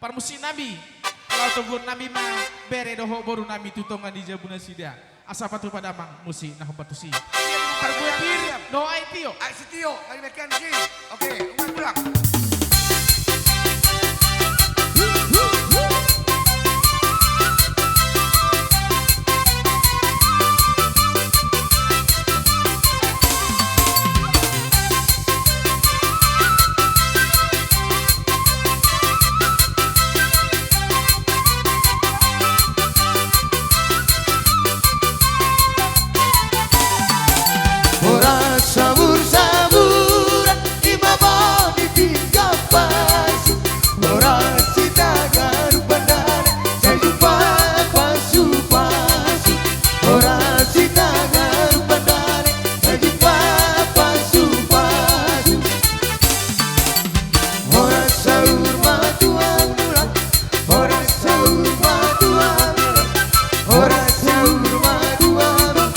Parmusi Nabi. Kalau tunggu Nabi mah bere doho boru Nabi tutongan di jabuna sida. Asa patu pada mang musi nah patusi. Pargutir doa itio. Ay si Tio, kali mekan sih. Oke, umat pulang. Sabur-saburan di bawah tinggal pasu. Orang sita garu bandar saya jumpa pasu-pasu. Orang sita garu bandar saya jumpa pasu-pasu. Orang sahur matuan mulan, orang sahur matuan mulan, orang sahur matuan mulan.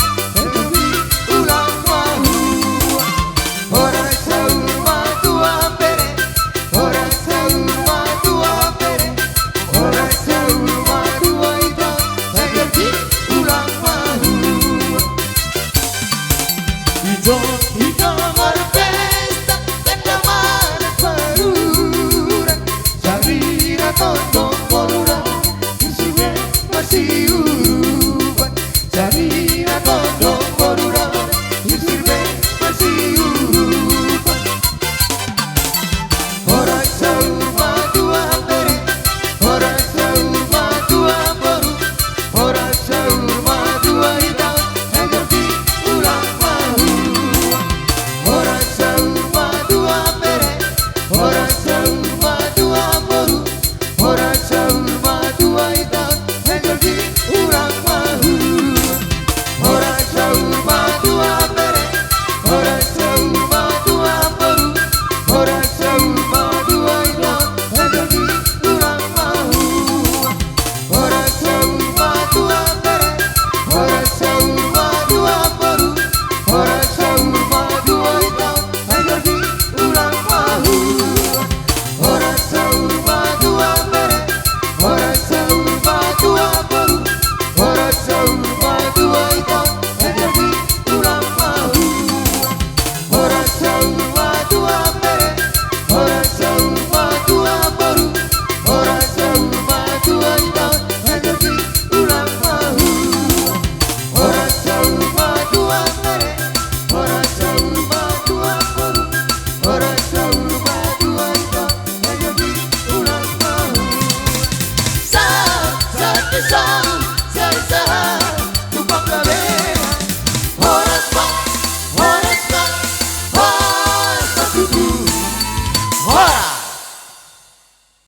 Sa, sa, sa, sa, sa, sa.